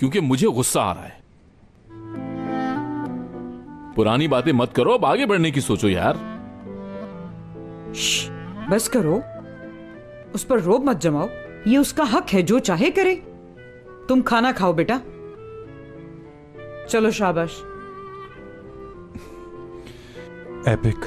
क्योंकि मुझे गुस्सा आ रहा है। पुरानी बातें मत करो, अब आगे बढ़ने की सोचो यार। बस करो, उस पर रोब मत जमाओ। ये उसका हक है, जो चाहे करे। तुम खाना खाओ बेटा, चलो शाबाश। एपिक,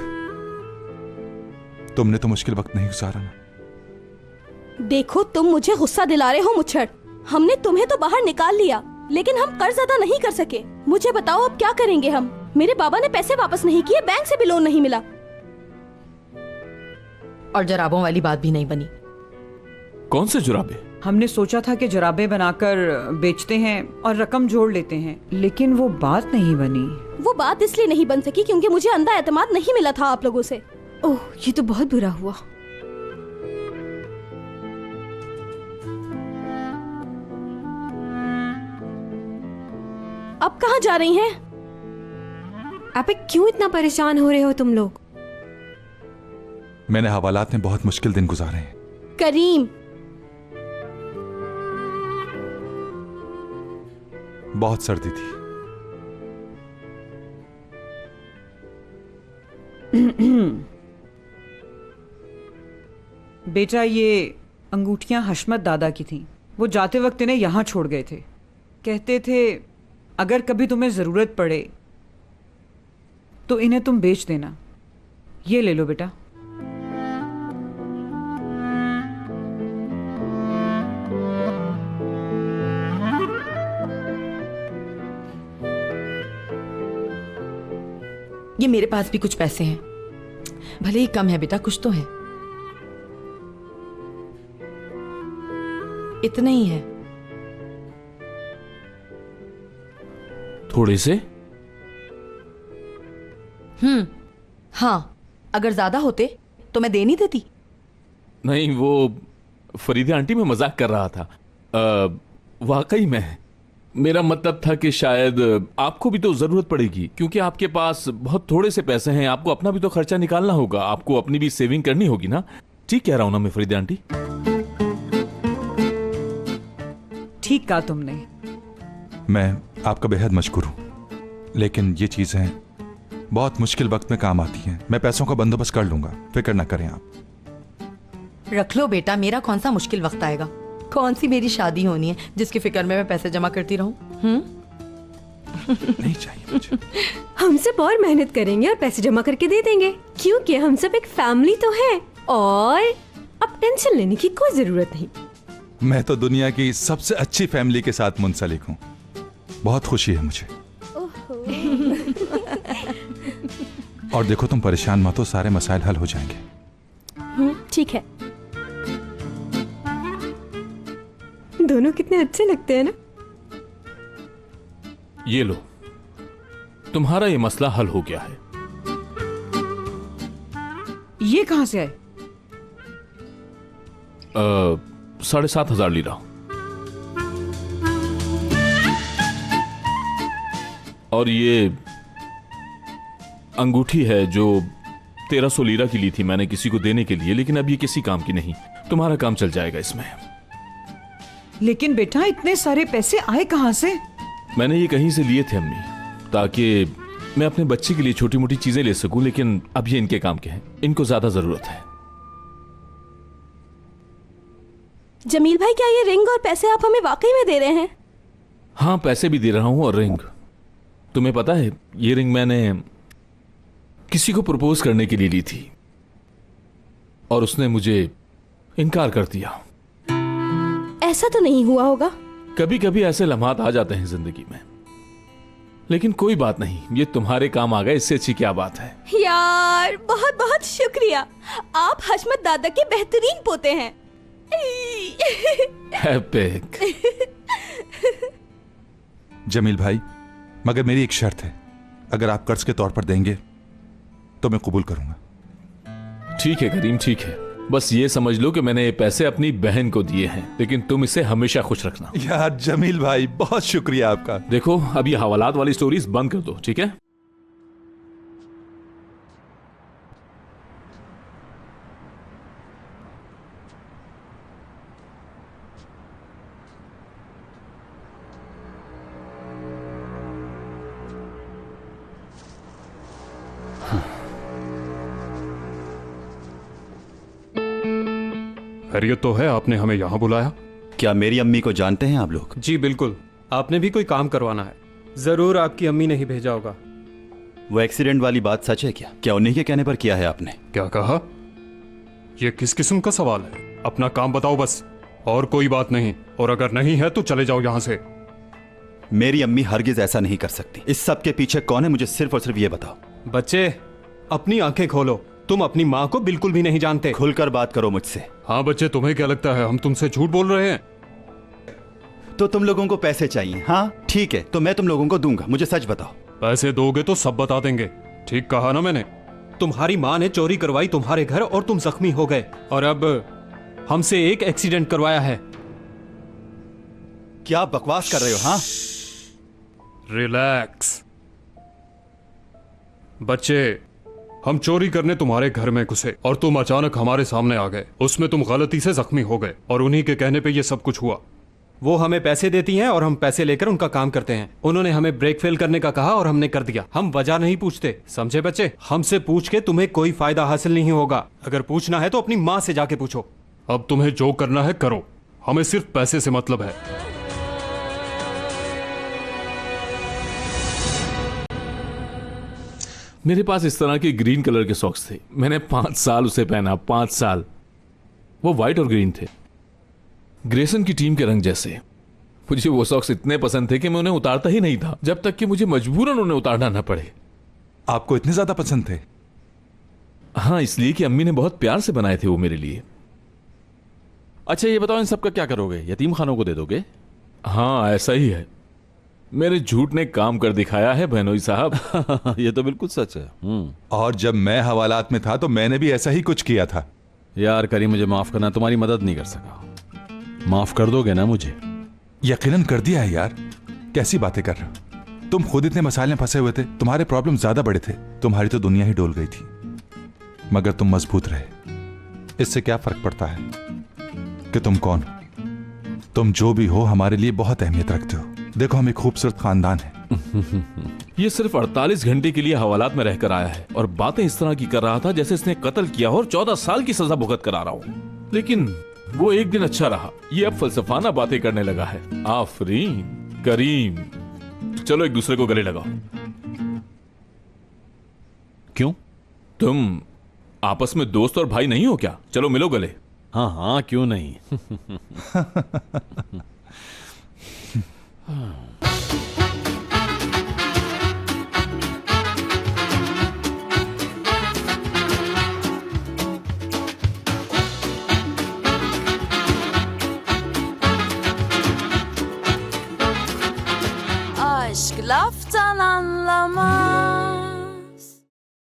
तुमने तो मुश्किल वक्त नहीं गुजारा ना। देखो, तुम मुझे गुस्सा दिला रहे हो मुच्छर। हमने तुम्हें तो बाहर निकाल लिया, लेकिन हम कर्ज अदा नहीं कर सके। मुझे बताओ अब क्या करेंगे हम? मेरे बाबा ने पैसे वापस नहीं किए, बैंक से भी लोन नहीं मिला। और जराबों वाली बात भी नहीं बनी। कौन से जुराबे? हमने सोचा था कि जराबे बनाकर बेचते हैं और रकम जोड़ लेते हैं, लेकिन वो बात नहीं बनी। वो बात इसलिए नहीं बन सकी क्योंकि मुझे अंधा एतमाद नहीं मिला था आप लोगों से। ओह, ये तो बहुत बुरा हुआ। अब कहाँ जा रही हैं? एपिक, क्यों इतना परेशान हो रहे हो तुम लोग? मैंने हवालात में बहुत मुश्किल दिन गुजारे हैं। करीम, बहुत सर्दी थी। बेटा, ये अंगूठियां हशमत दादा की थीं। वो जाते वक्त इन्हें यहां छोड़ गए थे। कहते थे अगर कभी तुम्हें जरूरत पड़े तो इन्हें तुम बेच देना। ये ले लो बेटा। ये मेरे पास भी कुछ पैसे हैं, भले ही कम है बेटा, कुछ तो है। इतने ही है। थोड़े से? हाँ, अगर ज्यादा होते तो मैं दे नहीं देती। नहीं, वो फरीदे आंटी, मैं मजाक कर रहा था। वाकई में मेरा मतलब था कि शायद आपको भी तो जरूरत पड़ेगी, क्योंकि आपके पास बहुत थोड़े से पैसे हैं। आपको अपना भी तो खर्चा निकालना होगा, आपको अपनी भी सेविंग करनी होगी ना। ठीक कह रहा हूं ना मैं फरीदे आंटी? ठीक कहा तुमने। मैं आपका बेहद मशकूर हूं, लेकिन ये चीजें बहुत मुश्किल वक्त में काम आती हैं। मैं पैसों का बंदोबस्त कर लूंगा, फिक्र ना करें आप। रख लो बेटा, मेरा कौन सा मुश्किल वक्त आएगा? कौन सी मेरी शादी होनी है जिसकी फिक्र में मैं पैसे जमा करती रहूं? नहीं चाहिए मुझे। हम सब और मेहनत करेंगे और पैसे जमा करके दे देंगे, क्योंकि हम सब एक फैमिली तो है। और अब टेंशन लेने की कोई जरूरत नहीं। मैं तो दुनिया की सबसे अच्छी फैमिली के साथ मुंसलिक हूँ। बहुत खुशी है मुझे। और देखो, तुम परेशान मत हो, सारे मसाइल हल हो जाएंगे। ठीक है। दोनों कितने अच्छे लगते हैं ना। ये लो, तुम्हारा ये मसला हल हो गया है। ये कहां से आए? 7,500 लीरा। और ये अंगूठी है जो 1300 लीरा की ली थी मैंने किसी को देने के लिए, लेकिन अब ये किसी काम की नहीं। तुम्हारा काम चल जाएगा इसमें। लेकिन बेटा, इतने सारे पैसे आए कहां से? मैंने ये कहीं से लिए थे अम्मी, ताकि मैं अपने बच्चे के लिए छोटी मोटी चीजें ले सकूं, लेकिन अब ये इनके काम के हैं, इनको ज्यादा जरूरत है। जमील भाई, क्या ये रिंग और पैसे आप हमें वाकई में दे रहे हैं? हाँ, पैसे भी दे रहा हूं और रिंग। तुम्हें पता है, ये रिंग मैंने किसी को प्रपोज करने के लिए ली थी और उसने मुझे इनकार कर दिया। ऐसा तो नहीं हुआ होगा? कभी कभी ऐसे लम्हात आ जाते हैं जिंदगी में, लेकिन कोई बात नहीं, ये तुम्हारे काम आ गए, इससे अच्छी क्या बात है। यार, बहुत बहुत शुक्रिया। आप हशमत दादा के बेहतरीन पोते हैं। एपिक। जमील भाई, मगर मेरी एक शर्त है, अगर आप कर्ज के तौर पर देंगे तो मैं कबूल करूंगा। ठीक है करीम, ठीक है। बस ये समझ लो कि मैंने ये पैसे अपनी बहन को दिए हैं, लेकिन तुम इसे हमेशा खुश रखना। यार जमील भाई, बहुत शुक्रिया आपका। देखो, अब ये हवालात वाली स्टोरीज बंद कर दो, ठीक है? खैरियत तो है, आपने हमें यहाँ बुलाया? क्या मेरी अम्मी को जानते हैं आप लोग? जी बिल्कुल, आपने भी कोई काम करवाना है। जरूर आपकी अम्मी ने ही भेजा होगा। वो एक्सीडेंट वाली बात सच है क्या? क्या उन्हीं के कहने पर किया है आपने? क्या कहा? ये किस किस्म का सवाल है? अपना काम बताओ बस, और कोई बात नहीं। और अगर नहीं है तो चले जाओ यहाँ से। मेरी अम्मी हरगिज ऐसा नहीं कर सकती। इस सब के पीछे कौन है, मुझे सिर्फ और सिर्फ ये बताओ। बच्चे, अपनी आंखें खोलो। तुम अपनी माँ को बिल्कुल भी नहीं जानते। खुलकर बात करो मुझसे। हाँ बच्चे, तुम्हें क्या लगता है हम तुमसे झूठ बोल रहे हैं? तो तुम लोगों को पैसे चाहिए? हाँ ठीक है, तो मैं तुम लोगों को दूंगा। मुझे सच बताओ। पैसे दोगे तो सब बता देंगे। ठीक कहा ना मैंने? तुम्हारी माँ ने चोरी करवाई तुम्हारे घर और तुम जख्मी हो गए, और अब हमसे एक एक्सीडेंट करवाया है। क्या बकवास कर रहे हो? हाँ रिलैक्स बच्चे, हम चोरी करने तुम्हारे घर में घुसे और तुम अचानक हमारे सामने आ गए। उसमें तुम गलती से जख्मी हो गए और उन्हीं के कहने पे ये सब कुछ हुआ। वो हमें पैसे देती हैं और हम पैसे लेकर उनका काम करते हैं। उन्होंने हमें ब्रेक फेल करने का कहा और हमने कर दिया। हम वजह नहीं पूछते, समझे बच्चे? हमसे पूछ के तुम्हें कोई फायदा हासिल नहीं होगा। अगर पूछना है तो अपनी माँ से जाके पूछो। अब तुम्हें जो करना है करो, हमें सिर्फ पैसे से मतलब है। मेरे पास इस तरह के ग्रीन कलर के सॉक्स थे। मैंने 5 साल उसे पहना, 5 साल। वो व्हाइट और ग्रीन थे, ग्रेसन की टीम के रंग जैसे। मुझे वो सॉक्स इतने पसंद थे कि मैं उन्हें उतारता ही नहीं था, जब तक कि मुझे मजबूरन उन्हें उतारना न पड़े। आपको इतने ज्यादा पसंद थे? हाँ, इसलिए कि अम्मी ने बहुत प्यार से बनाए थे वो मेरे लिए। अच्छा ये बताओ, इन सब का क्या करोगे? यतीम खानों को दे दोगे? हाँ ऐसा ही है। मेरे झूठ ने काम कर दिखाया है बहनोई साहब। ये तो बिल्कुल सच है। और जब मैं हवालात में था तो मैंने भी ऐसा ही कुछ किया था। यार करीम, मुझे माफ करना, तुम्हारी मदद नहीं कर सका। माफ कर दोगे ना मुझे? यकीनन कर दिया है यार, कैसी बातें कर रहे हो? तुम खुद इतने मसाले में फंसे हुए थे, तुम्हारे प्रॉब्लम ज्यादा बड़े थे, तुम्हारी तो दुनिया ही डोल गई थी, मगर तुम मजबूत रहे। इससे क्या फर्क पड़ता है कि तुम कौन हो? तुम जो भी हो हमारे लिए बहुत अहमियत रखते हो। देखो, हम एक खूबसूरत खानदान है। ये सिर्फ 48 घंटे के लिए हवालात में रहकर आया है और बातें इस तरह की कर रहा था जैसे इसने कत्ल किया हो और 14 साल की सजा भुगत कर आ रहा हूं। लेकिन वो एक दिन अच्छा रहा, ये अब फलसफाना बातें करने लगा है। आफरीन करीम, चलो एक दूसरे को गले लगाओ। क्यों? तुम आपस में दोस्त और भाई नहीं हो क्या? चलो मिलो गले। हाँ हाँ, क्यों नहीं। Aşk laftan anlamaz.